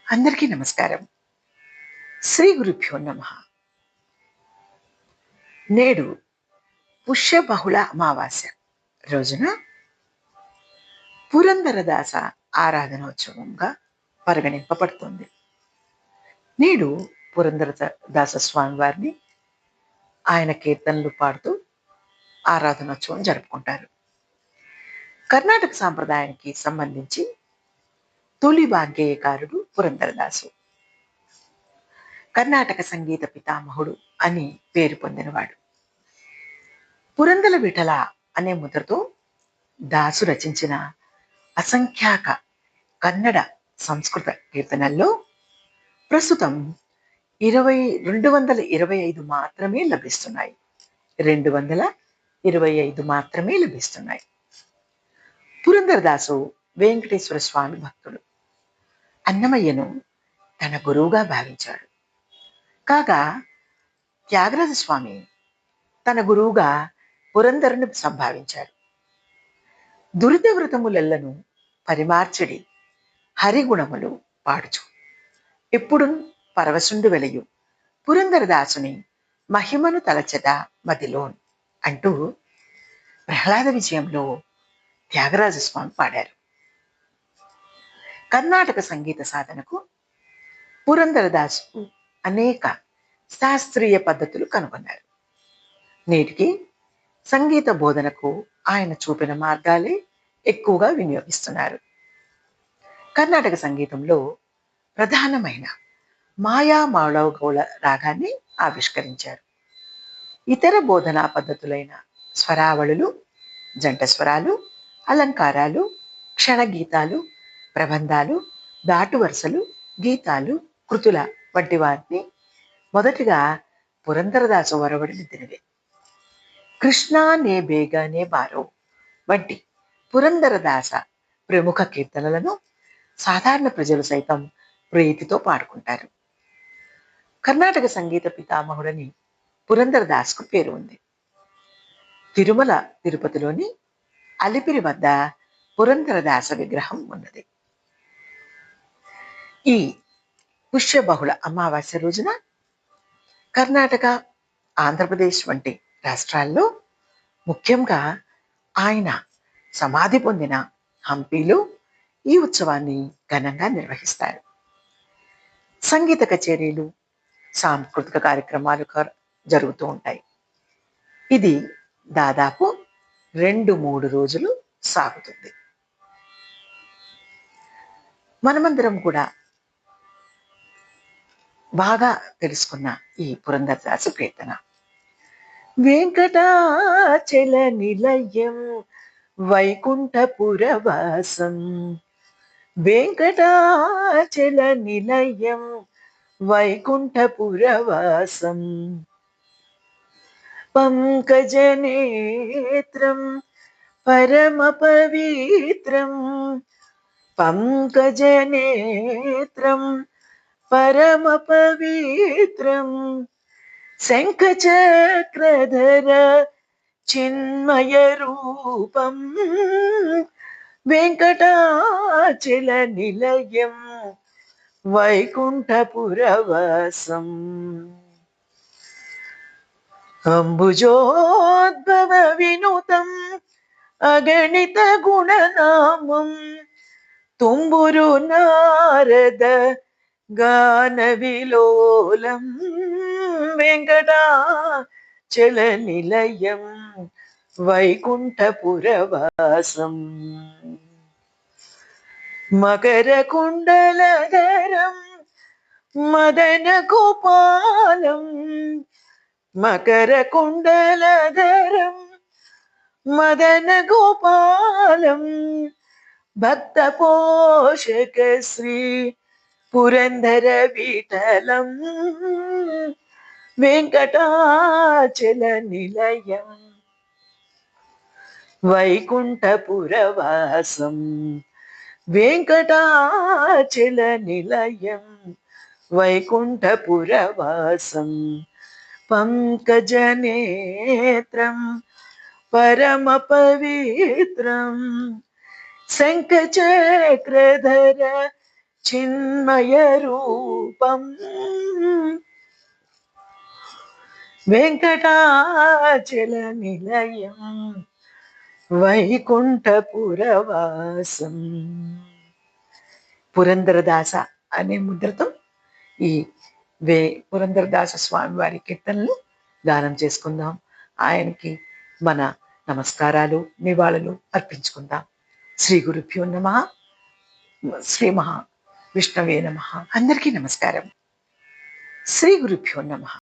అందరికీ నమస్కారం. శ్రీ గురుభ్యో నమః. నేడు పుష్య బహుళ అమావాస్య రోజున పురందరదాస ఆరాధనోత్సవంగా పరిగణింపబడుతుంది. నేడు పురందరదాస స్వామి వారిని ఆయన కీర్తనలు పాడుతూ ఆరాధనోత్సవం జరుపుకుంటారు. కర్ణాటక సాంప్రదాయానికి సంబంధించి తొలి వాగ్గేయకారుడు పురందరదాసు. కర్ణాటక సంగీత పితామహుడు అని పేరు పొందినవాడు. పురందర విఠల అనే ముద్రతో దాసు రచించిన అసంఖ్యాక కన్నడ సంస్కృత కీర్తనల్లో ప్రస్తుతం 225 మాత్రమే లభిస్తున్నాయి. 225 మాత్రమే లభిస్తున్నాయి. పురందరదాసు వెంకటేశ్వర స్వామి భక్తుడు. అన్నమయ్యను తన గురువుగా భావించాడు. కాగా త్యాగరాజ స్వామి తన గురువుగా పురందరుని సంభావించారు. దురిత వ్రతములెల్లను పరిమార్చడి హరిగుణములు పాడుచు ఎప్పుడు పరవశుండు వెలయు పురందరదాసుని మహిమను తలచట మదిలోన్ అంటూ ప్రహ్లాద విజయంలో త్యాగరాజ స్వామి పాడారు. కర్ణాటక సంగీత సాధనకు పురందరదాసు అనేక శాస్త్రీయ పద్ధతులు కనుగొన్నారు. నేటికి సంగీత బోధనకు ఆయన చూపిన మార్గాలే ఎక్కువగా వినియోగిస్తున్నారు. కర్ణాటక సంగీతంలో ప్రధానమైన మాయా మాళవగౌళ రాగాన్ని ఆవిష్కరించారు. ఇతర బోధనా పద్ధతులైన స్వరావళులు, జంట స్వరాలు, అలంకారాలు, క్షణగీతాలు, ప్రబంధాలు, దాటు వరుసలు, గీతాలు, కృతుల వంటి వాటిని మొదటిగా పురందరదాసు ఒరవడిని తినవే. కృష్ణా నే బేగానే బారో వంటి పురందరదాస ప్రముఖ కీర్తనలను సాధారణ ప్రజలు సైతం ప్రీతితో పాడుకుంటారు. కర్ణాటక సంగీత పితామహుడని పురందరదాస్కు పేరు ఉంది. తిరుమల తిరుపతిలోని అలిపిరి వద్ద పురందరదాస విగ్రహం ఉన్నది. ఈ పుష్య బహుళ అమావాస్య రోజున కర్ణాటక, ఆంధ్రప్రదేశ్ వంటి రాష్ట్రాల్లో, ముఖ్యంగా ఆయన సమాధి పొందిన హంపీలో ఈ ఉత్సవాన్ని ఘనంగా నిర్వహిస్తారు. సంగీత కచేరీలు, సాంస్కృతిక కార్యక్రమాలు జరుగుతూ ఉంటాయి. ఇది దాదాపు 2-3 రోజులు సాగుతుంది. మనమందరం కూడా బాగా తెలుసుకున్న ఈ పురందరదాసు కీర్తన వెంకటాచల నిలయం వైకుంఠపురవాసం, వెంకటాచల నిలయం వైకుంఠపురవాసం, పంకజనేత్రం పరమ పవిత్రం, పంకజనేత్రం పరమ పవిత్రం, శంఖచక్రధర చిన్మయ రూపం, వెంకటాచల నిలయం వైకుంఠపురవాసం, అంబుజోద్భవ వినుతం అగణిత గుణనామం, తుంబురు నారద గాన విలోలం, వెంకటాచల నిలయం వైకుంఠపురవాసం, మకర కుండలధరం మదన గోపాలం, మకర కుండలధరం మదన గోపాలం, భక్త పోషక శ్రీ పురందర విఠలం, వెంకటాచల నిలయం వైకుంఠపురవాసం, వెంకటాచల నిలయం వైకుంఠపురవాసం, పంకజనేత్రం పరమ పవిత్రం, శంఖచక్రధర చిన్మయ రూపం వెంకటాచల నిలయం వైకుంఠపురవాసం. పురందరదాస అనే ముద్రతో ఈ పురందరదాస స్వామి వారి కీర్తనలు గానం చేసుకుందాం. ఆయనకి మన నమస్కారాలు, నివాళులు అర్పించుకుందాం. శ్రీ గురుభ్యో నమః. శ్రీ మహా విష్ణవే నమః. అందరికీ నమస్కారం. శ్రీ గురుభ్యో నమః.